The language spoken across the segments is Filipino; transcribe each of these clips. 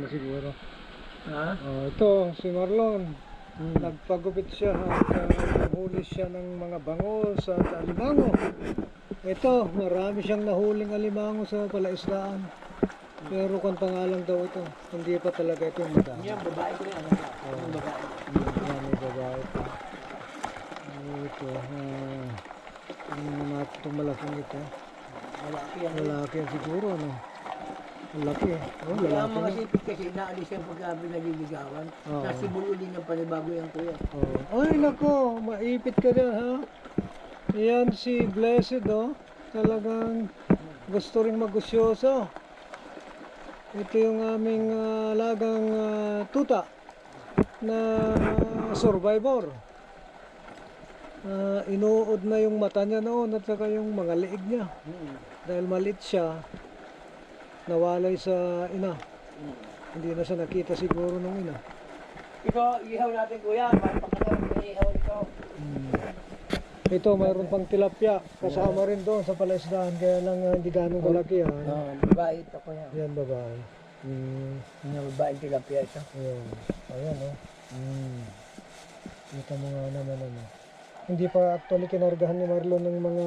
na siguro. Ha? Ito, si Marlon. Nagpagupit siya at nahuli siya ng mga bangos at alimango. Ito, marami siyang nahuling alimango sa palaisdaan. Pero kung pangalan daw ito, hindi pa talaga ito yung madami. Yan, babae ko yan. Yung babae. Yan, may babae ito. Ito, ano naman itong malaking ito. Malaki yan. Lalaki yan siguro, no? Malaki eh. Kaya ang mga sipit kasi naalis yung pagkabi naliligawan. Tapos sibululi ng panibago yan kuya. Ay nako, maipit ka dyan ha. Yan si Blessed oh. Talagang gusto rin magusyoso. Ito yung aming alagang tuta na survivor. Inuod na yung mata niya noon at saka yung mga liig niya. Dahil maliit siya, nawalay sa ina. Hindi na siya nakita siguro nung ina. Ito, ihaw natin kuya. Pakatawag na ihaw ito. Ito, mayroon pang tilapia. Kasama rin doon sa palaisdaan. Kaya lang hindi ganong kalaki yan. Babae ito kuya. Yan, babae. Yung babae tilapia ito. Ayan. Ayan, oh. Kita mo nga naman, ano. Hindi pa actually kinargahan ni Marlon ng mga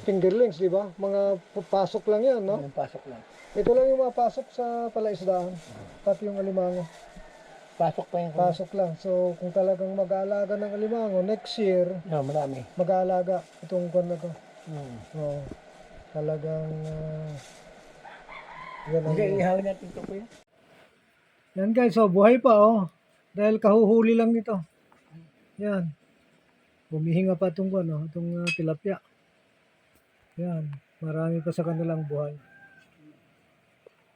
fingerlings, di ba? Mga pasok lang yan, no? Yung pasok lang. Ito lang yung mapasok sa palaisdaan. Pati yung alimango. Pasok pa yan. Pasok lang. So, kung talagang mag-aalaga ng alimango, next year, No, marami. mag-aalaga itong kwan na to. Oo. Talagang, yan ang... Hindi, ihaw natin ito kuya. Yan guys, so buhay pa oh. Dahil kahuhuli lang nito. Yan. Bumihinga pa itong ano, itong tilapia. Yan. Marami pa sa kanilang buhay.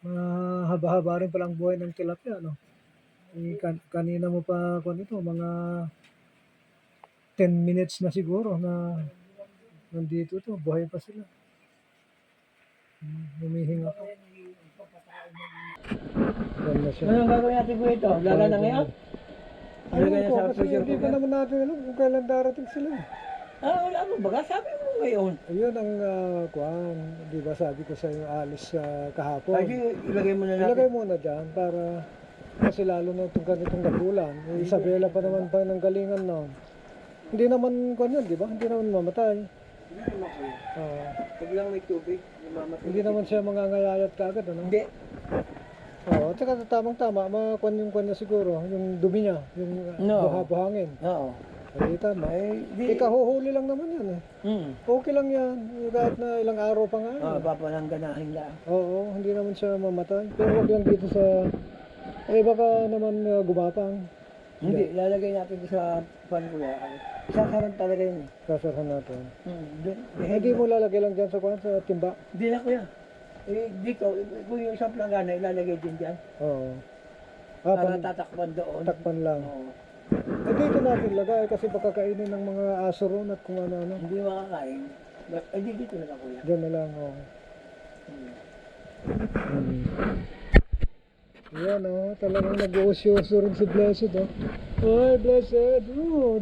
Mahaba-haba rin palang buhay ng tilapia, no? Kanina mo pa kung ito, mga 10 minutes na siguro na nandito to, buhay pa sila. Humihinga pa. Yan na siya. Anong gagawin natin po ito? Lala na ngayon? Ayun ko, kasi hindi pa naman natin alam kung kailan darating sila. Wala mo baga, sabi mo ngayon. Ayun ang kuwan, di ba sabi ko sa iyo alis kahapon. Ay, ilagay mo na natin. Ilagay muna dyan para kasi lalo na itong ganitong nagulan. Yung Isabela pa naman pa ng galingan noon. Hindi naman kuwan yun, di ba? Hindi naman mamatay. Hindi naman kuya. Pag lang may tubig, mamatay. Hindi naman siya mangangayayat kagad, ano? Hindi. At saka tamang-tama, makuwan yung kuwan niya siguro, yung dumi niya, yung buhangin. Oo. Ay, tama. Ikahuhuli lang naman yan eh. Okay lang yan, kahit na ilang araw pa nga. Papanangganahin lang. Oo, hindi naman siya mamatay. Pero wag lang dito sa... baka naman gumapang. Hindi, lalagay natin sa pan ko yan. Sasaran talaga yun eh. Sasarhan natin. Hindi Hindi mo lalagay lang dyan sa kuwan, sa timba. Hindi na kuya. Dito, kung yung isang planggana, ilalagay din dyan. Oo. Para tatakpan doon. Takpan lang. Oo. Dito natin lagay kasi baka kainin ng mga aso ron at kung ano-ano. Hindi makakain. Hindi dito na lang kuya. Diyan na lang, oo. Yan talagang nag-uusyoso rin si Blessed Ay, Blessed!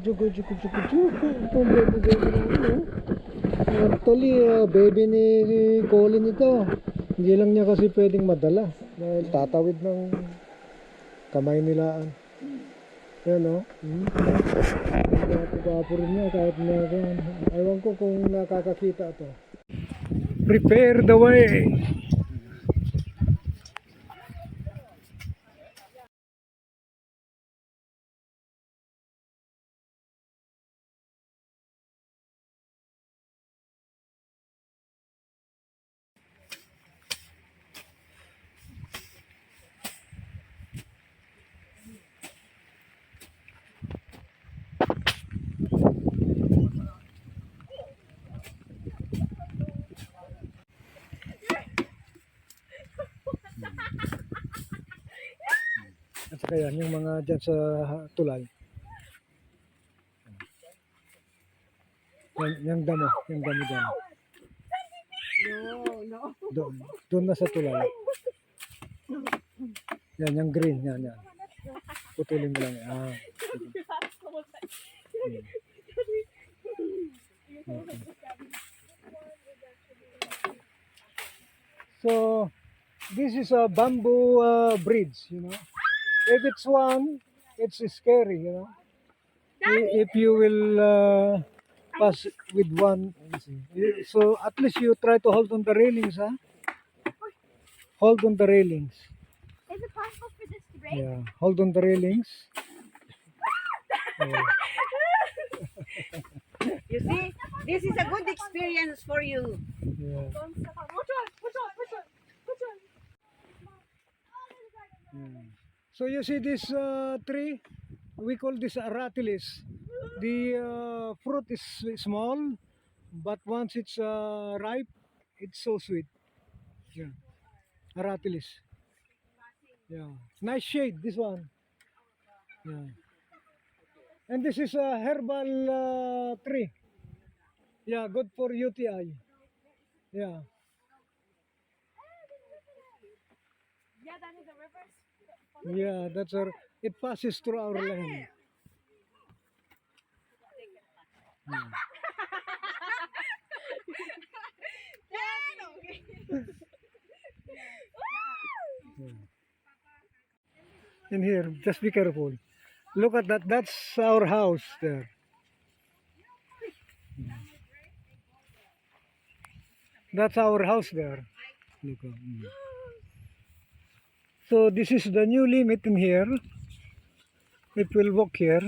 Jugo. Itong baby na Actually, baby ni Colin ito. Hindi lang niya kasi pwedeng madala. Dahil tatawid ng kamay nilaan. Yan Gwapo rin niya kahit na ewan ko kung nakakakita ito. Prepare the way! At saka yan, yung mga dyan sa tulay. Yung damo dyan. Doon na sa tulay. Yan, yung green, yan. Putulin mo lang. So, this is a bamboo bridge, you know. If it's one, it's scary, you know. If you will pass with one, so at least you try to hold on the railings, huh? Hold on the railings. Is it possible for this to break? Yeah, hold on the railings. Yeah. You see, this is a good experience for you. Yeah. Don't step on. Watch out! Watch out! Watch out! Watch out! Yeah. So you see this tree? We call this aratilis. The fruit is small, but once it's ripe, it's so sweet. Yeah, aratilis. Yeah, nice shade. This one. Yeah, and this is a herbal tree. Yeah, good for UTI. Yeah, Yeah, that is a river. yeah. That's our. It passes through our land. Yeah. Yeah. In here, just be careful. Look at that. That's our house there. That's our house there. Look. So this is the new limit in here. If we'll walk here,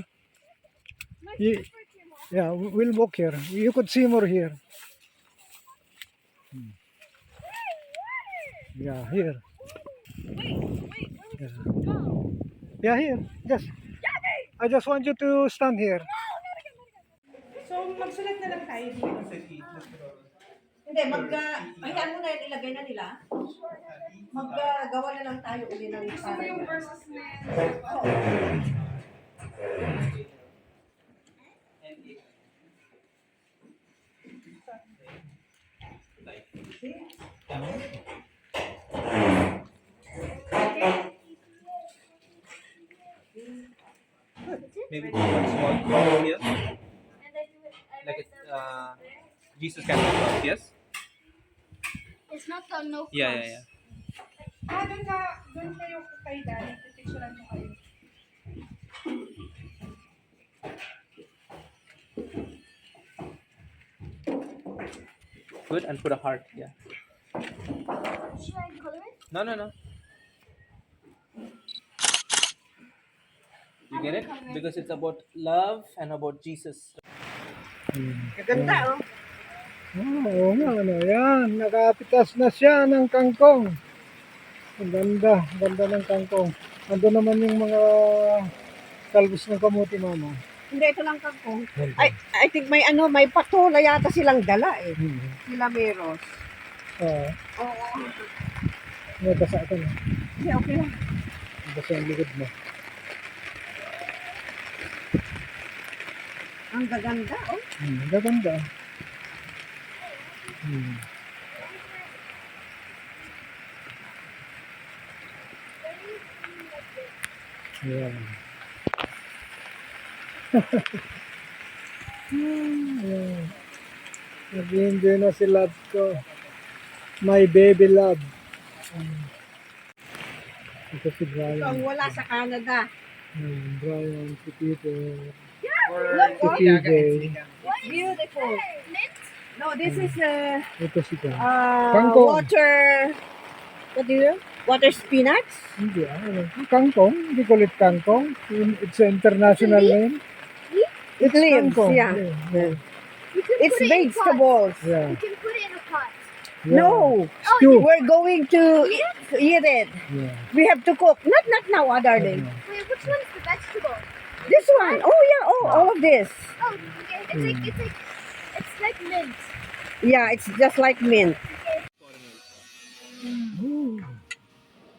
Ye- yeah, we'll walk here. You could see more here. Yeah, here. Yeah, yeah, here. I just want you to stand here. So, magsulat na lang tayo dito. Hindi, hayaan mo na yan, ilagay na nila. Gawa na lang tayo uli ng para. Maybe one small cross here, And I do it. I like write it, them. Jesus kind of cross, yes? It's not the no Yeah, cross. yeah, yeah. Doon kayo kay Dani, pipicturean ko kayo. Good, and put a heart, yeah. Should I color it? No, no, no. You get it? Because it's about love and about Jesus. Gaganda, oh. Oo nga, ano, yan. Nakapitas na siya ng kangkong. Ang ganda, ganda ng kangkong. Ando naman yung mga talbos ng kamuti, mama. Hindi, ito lang kangkong. I think may patola yata silang dala eh. Sila meros. Oo. Oo. May basa ka na. Hindi, okay lang. Basa ang likod mo. Ang gaganda, oh. Gaganda. Yan. Yan. Nag-enjoy na si love ko. My baby love. Ito si Brian. Ito ang wala sa Canada. Brian, si Peter, Look, si oh. TJ. It's beautiful. Mint? No, this is Ito si Ka. Kangkong. water, what do you? Water spinach? Hindi, kangkong. Hindi ko ulit kangkong. It's an international name. It's Leaves, kangkong. yeah. Yeah. You can It's put it in vegetables. Yeah. You can put it in a pot. Yeah. No, Stew. we're going to eat it. Yeah. We have to cook. Not now, darling. Wait, which one is the vegetable? This one. Oh yeah. Oh, all of this. Oh, okay. It's like mint. Yeah, it's just like mint. Ooh,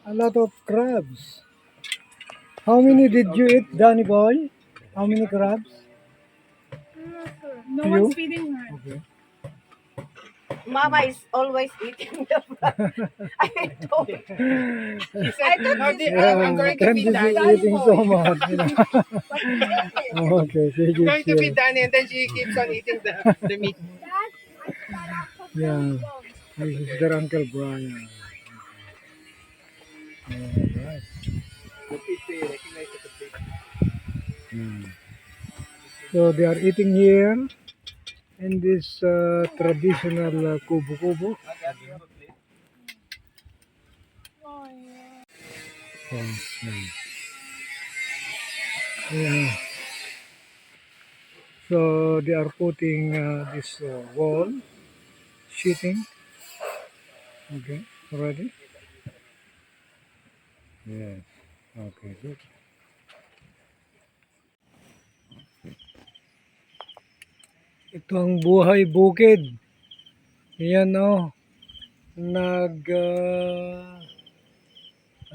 a lot of crabs. How many did you eat, Danny boy? How many crabs? No You? one's feeding her. Okay. Mama is always eating the I told her. She said, no, I'm going to Candy feed is Danny. eating so much. You know? Okay, I'm going to feed yeah. Danny, and then she keeps on eating the meat. Dad, I got out from Yeah. the bones. This is their Uncle Brian. Alright. The pit, they recognize the pit. So they are eating here in this traditional kubo-kubo. Yeah. So they are putting this wall sheeting. Okay, already? Yes. Okay, good. Ito ang buhay bukid. Yan oh.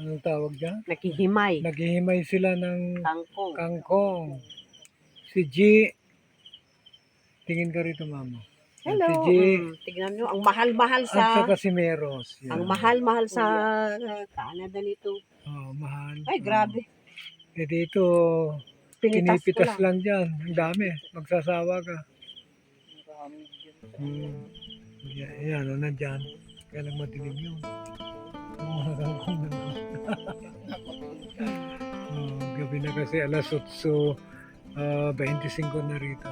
Anong tawag dyan? Nakihimay. Naghihimay sila ng Kangkong. kangkong. Si G, tingin ka rito mama. Hello. Si G, Tignan nyo, ang mahal-mahal at sa... saka si Meros. Yan. Ang mahal-mahal sa Canada nito. Oh, mahal. Ay, grabe. Eh dito, Pinitas ko kinipitas lang. lang dyan. Ang dami. Magsasawa ka. Yan, ano nandyan. Kaya lang madilim yun. Mga kangkong na lang. Gabi na kasi alas 8:25 na rito.